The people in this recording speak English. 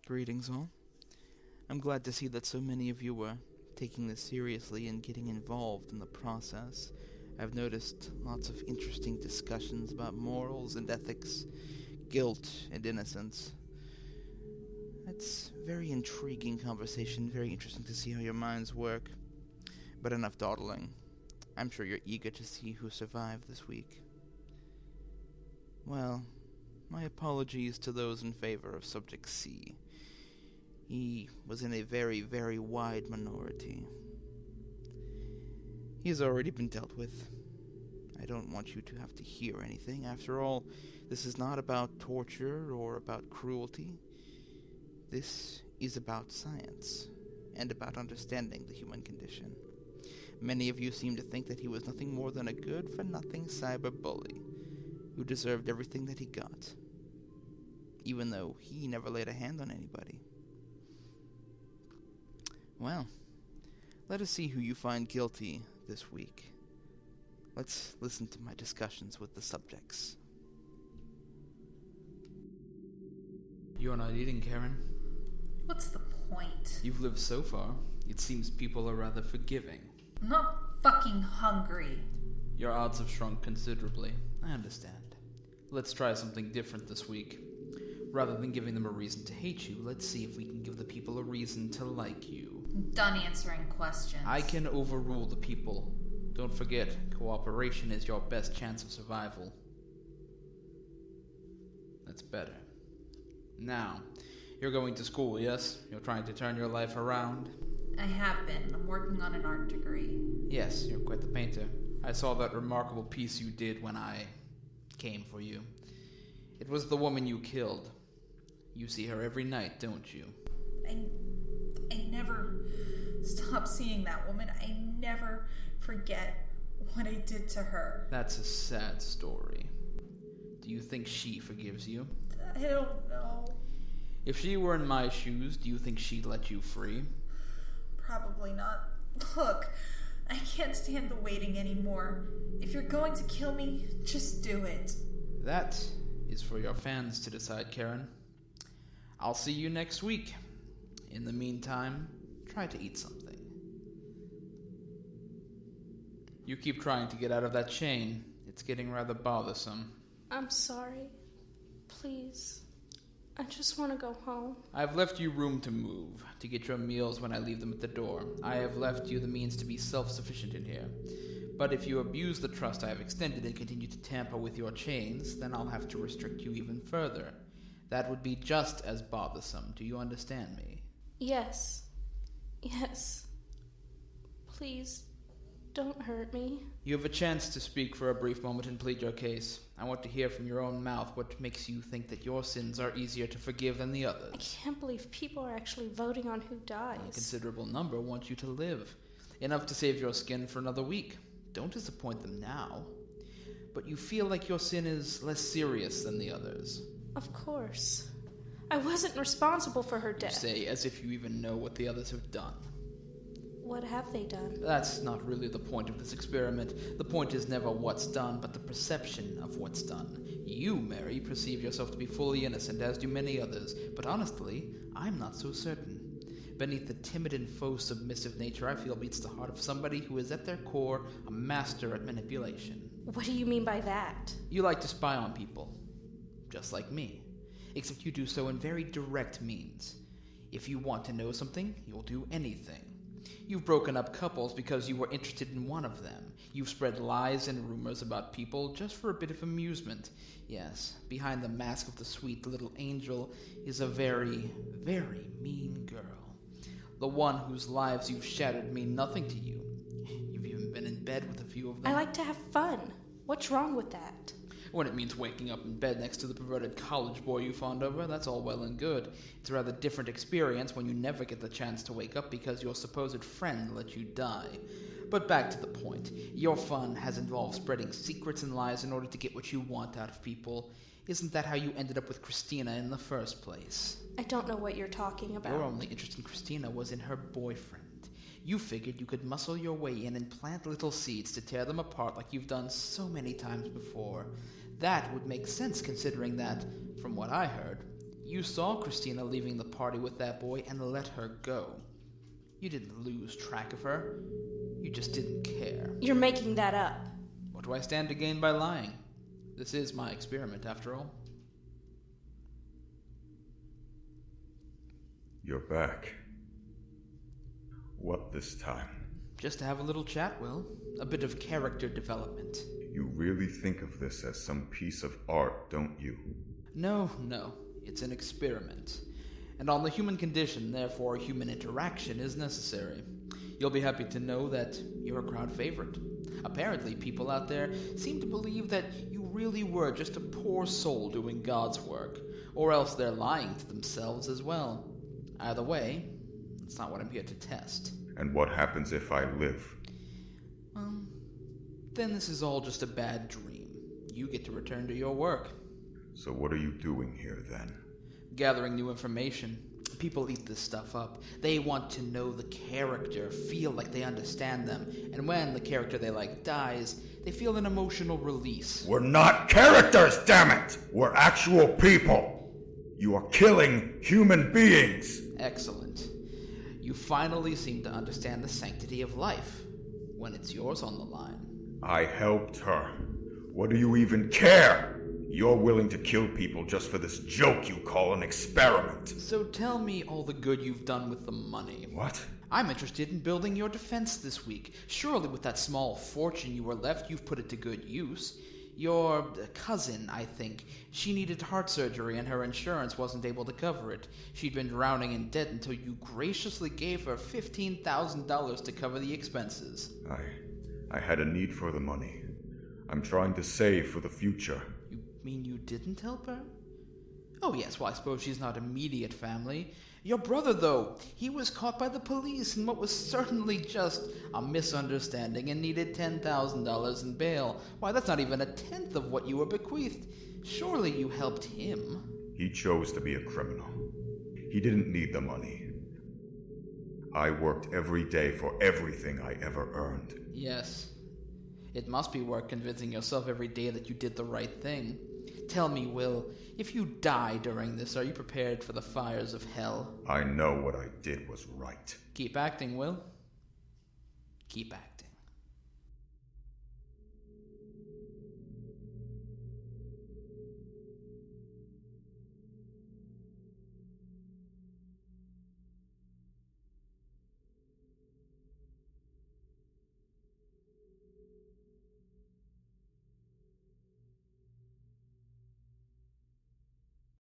Greetings all. I'm glad to see that so many of you were taking this seriously and getting involved in the process. I've noticed lots of interesting discussions about morals and ethics, guilt and innocence. It's very intriguing conversation, very interesting to see how your minds work. But enough dawdling. I'm sure you're eager to see who survived this week. Well, my apologies to those in favor of Subject C. He was in a very, very wide minority. He has already been dealt with. I don't want you to have to hear anything. After all, this is not about torture or about cruelty. This is about science, and about understanding the human condition. Many of you seem to think that he was nothing more than a good-for-nothing cyber-bully, who deserved everything that he got, even though he never laid a hand on anybody. Well, let us see who you find guilty this week. Let's listen to my discussions with the subjects. You're not eating, Karen. What's the point? You've lived so far. It seems people are rather forgiving. I'm not fucking hungry. Your odds have shrunk considerably. I understand. Let's try something different this week. Rather than giving them a reason to hate you, let's see if we can give the people a reason to like you. I'm done answering questions. I can overrule the people. Don't forget, cooperation is your best chance of survival. That's better. Now, you're going to school, yes? You're trying to turn your life around? I have been. I'm working on an art degree. Yes, you're quite the painter. I saw that remarkable piece you did when I came for you. It was the woman you killed. You see her every night, don't you? I never stop seeing that woman. I never forget what I did to her. That's a sad story. Do you think she forgives you? I don't know. If she were in my shoes, do you think she'd let you free? Probably not. Look, I can't stand the waiting anymore. If you're going to kill me, just do it. That is for your fans to decide, Karen. I'll see you next week. In the meantime, try to eat something. You keep trying to get out of that chain. It's getting rather bothersome. I'm sorry. Please. I just want to go home. I've left you room to move, to get your meals when I leave them at the door. I have left you the means to be self-sufficient in here. But if you abuse the trust I have extended and continue to tamper with your chains, then I'll have to restrict you even further. That would be just as bothersome. Do you understand me? Yes. Yes. Please, don't hurt me. You have a chance to speak for a brief moment and plead your case. I want to hear from your own mouth what makes you think that your sins are easier to forgive than the others. I can't believe people are actually voting on who dies. A considerable number want you to live. Enough to save your skin for another week. Don't disappoint them now. But you feel like your sin is less serious than the others. Of course. I wasn't responsible for her death. You say as if you even know what the others have done. What have they done? That's not really the point of this experiment. The point is never what's done, but the perception of what's done. You, Mary, perceive yourself to be fully innocent, as do many others, but honestly, I'm not so certain. Beneath the timid and faux submissive nature I feel beats the heart of somebody who is at their core a master at manipulation. What do you mean by that? You like to spy on people, just like me, except you do so in very direct means. If you want to know something, you'll do anything. You've broken up couples because you were interested in one of them. You've spread lies and rumors about people just for a bit of amusement. Yes, behind the mask of the sweet little angel is a very, very mean girl. The one whose lives you've shattered mean nothing to you. You've even been in bed with a few of them. I like to have fun. What's wrong with that? When it means waking up in bed next to the perverted college boy you fawned over, that's all well and good. It's a rather different experience when you never get the chance to wake up because your supposed friend let you die. But back to the point. Your fun has involved spreading secrets and lies in order to get what you want out of people. Isn't that how you ended up with Christina in the first place? I don't know what you're talking about. Your only interest in Christina was in her boyfriend. You figured you could muscle your way in and plant little seeds to tear them apart like you've done so many times before. That would make sense considering that, from what I heard, You saw Christina leaving the party with that boy and let her go. You didn't lose track of her. You just didn't care. You're making that up. What do I stand to gain by lying? This is my experiment, after all. You're back. What this time? Just to have a little chat, Will. A bit of character development. You really think of this as some piece of art, don't you? No. It's an experiment. And on the human condition, therefore, human interaction is necessary. You'll be happy to know that you're a crowd favorite. Apparently, people out there seem to believe that you really were just a poor soul doing God's work, or else they're lying to themselves as well. Either way, that's not what I'm here to test. And what happens if I live? Then this is all just a bad dream. You get to return to your work. So what are you doing here then? Gathering new information. People eat this stuff up. They want to know the character, feel like they understand them. And when the character they like dies, they feel an emotional release. We're not characters, damn it! We're actual people! You are killing human beings! Excellent. You finally seem to understand the sanctity of life when it's yours on the line. I helped her. What do you even care? You're willing to kill people just for this joke you call an experiment. So tell me all the good you've done with the money. What? I'm interested in building your defense this week. Surely with that small fortune you were left, you've put it to good use. Your cousin, I think, she needed heart surgery and her insurance wasn't able to cover it. She'd been drowning in debt until you graciously gave her $15,000 to cover the expenses. I had a need for the money. I'm trying to save for the future. You mean you didn't help her? Oh yes, well I suppose she's not immediate family. Your brother, though, he was caught by the police in what was certainly just a misunderstanding and needed $10,000 in bail. Why, that's not even a tenth of what you were bequeathed. Surely you helped him. He chose to be a criminal. He didn't need the money. I worked every day for everything I ever earned. Yes. It must be work convincing yourself every day that you did the right thing. Tell me, Will, if you die during this, are you prepared for the fires of hell? I know what I did was right. Keep acting, Will. Keep acting.